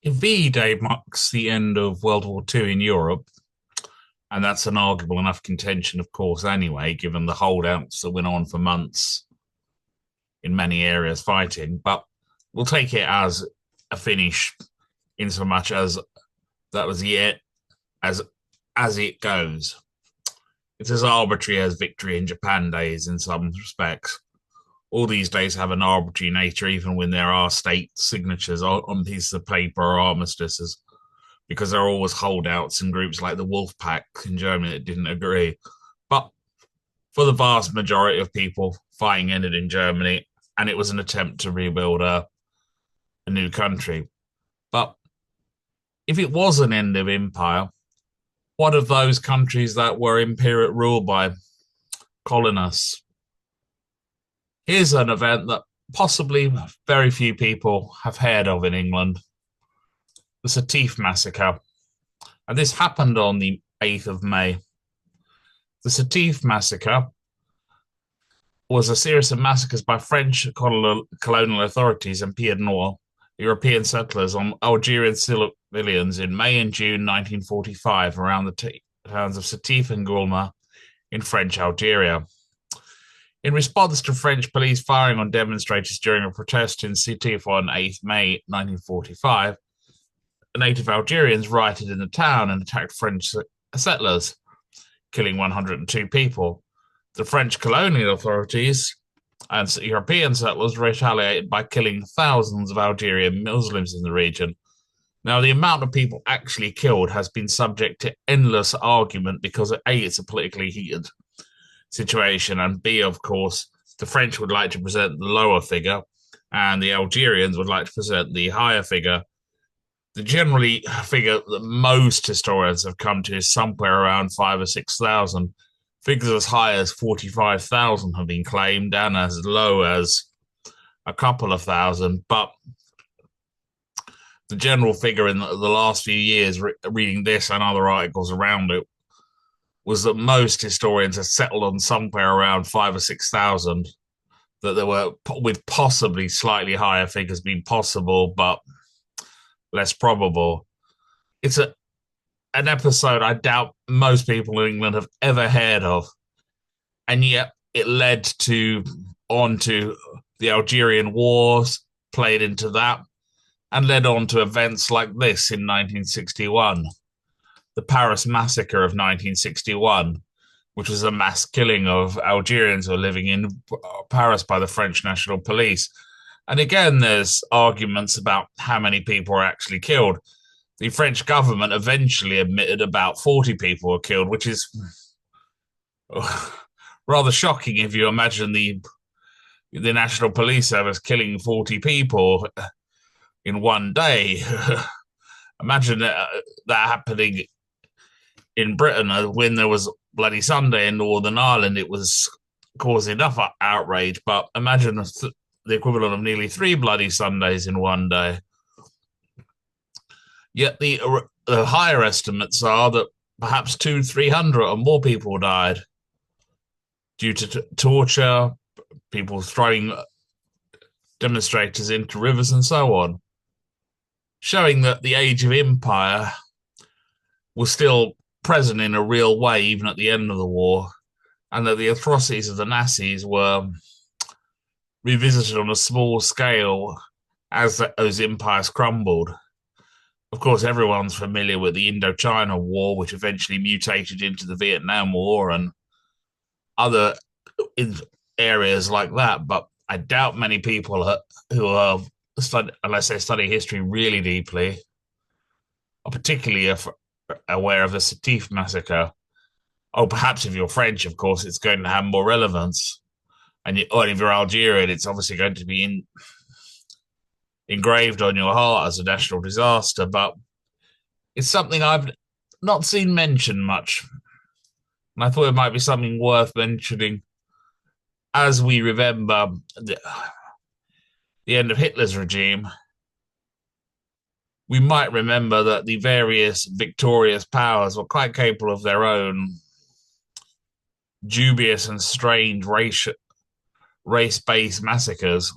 If V-Day marks the end of World War II in Europe, and that's an arguable enough contention, of course, anyway, given the holdouts that went on for months in many areas fighting, but we'll take it as a finish in so much as that was the end, as as it goes. It's as arbitrary as Victory in Japan Day is in some respects. All these days have an arbitrary nature, even when there are state signatures on pieces of paper or armistices, because there are always holdouts and groups like the Wolf Pack in Germany that didn't agree. But for the vast majority of people, fighting ended in Germany, and it was an attempt to rebuild a new country. But if it was an end of empire, what of those countries that were imperial ruled by colonists? Here's an event that possibly very few people have heard of in England, the Sétif massacre. And this happened on the 8th of May. The Sétif massacre was a series of massacres by French colonial authorities and Pied Noir, European settlers, on Algerian civilians in May and June 1945 around the towns of Sétif and Guelma in French Algeria. In response to French police firing on demonstrators during a protest in Sétif on 8th May 1945, native Algerians rioted in the town and attacked French settlers, killing 102 people. The French colonial authorities and European settlers retaliated by killing thousands of Algerian Muslims in the region. Now, the amount of people actually killed has been subject to endless argument because, A, it's a politically heated situation, and B, of course, the French would like to present the lower figure, and the Algerians would like to present the higher figure. The generally figure that most historians have come to is somewhere around 5 or 6,000. Figures as high as 45,000 have been claimed, and as low as a couple of thousand. But the general figure in the last few years, reading this and other articles around it, was that most historians have settled on somewhere around 5 or 6,000. That there were, with possibly slightly higher figures being possible, but less probable. It's an episode I doubt most people in England have ever heard of, and yet it led on to the Algerian Wars, played into that, and led on to events like this in 1961, the Paris massacre of 1961, which was a mass killing of Algerians who were living in Paris by the French National Police. And again, there's arguments about how many people were actually killed. The French government eventually admitted about 40 people were killed, which is rather shocking if you imagine the National Police Service killing 40 people in one day. Imagine that happening in Britain when there was Bloody Sunday in Northern Ireland. It was causing enough outrage, but imagine the equivalent of nearly 3 Bloody Sundays in one day. Yet the higher estimates are that perhaps 300 or more people died due to torture, people throwing demonstrators into rivers and so on, showing that the age of empire was still present in a real way even at the end of the war, and that the atrocities of the Nazis were revisited on a small scale as those empires crumbled. Of course, everyone's familiar with the Indo-China War, which eventually mutated into the Vietnam War and other areas like that. But I doubt many people who are unless they study history really deeply, are particularly aware of the Sétif massacre. Oh, perhaps if you're French, of course, it's going to have more relevance. Or if you're Algerian, it's obviously going to be engraved on your heart as a national disaster. But it's something I've not seen mentioned much. And I thought it might be something worth mentioning as we remember the end of Hitler's regime. We might remember that the various victorious powers were quite capable of their own dubious and strange race-based massacres,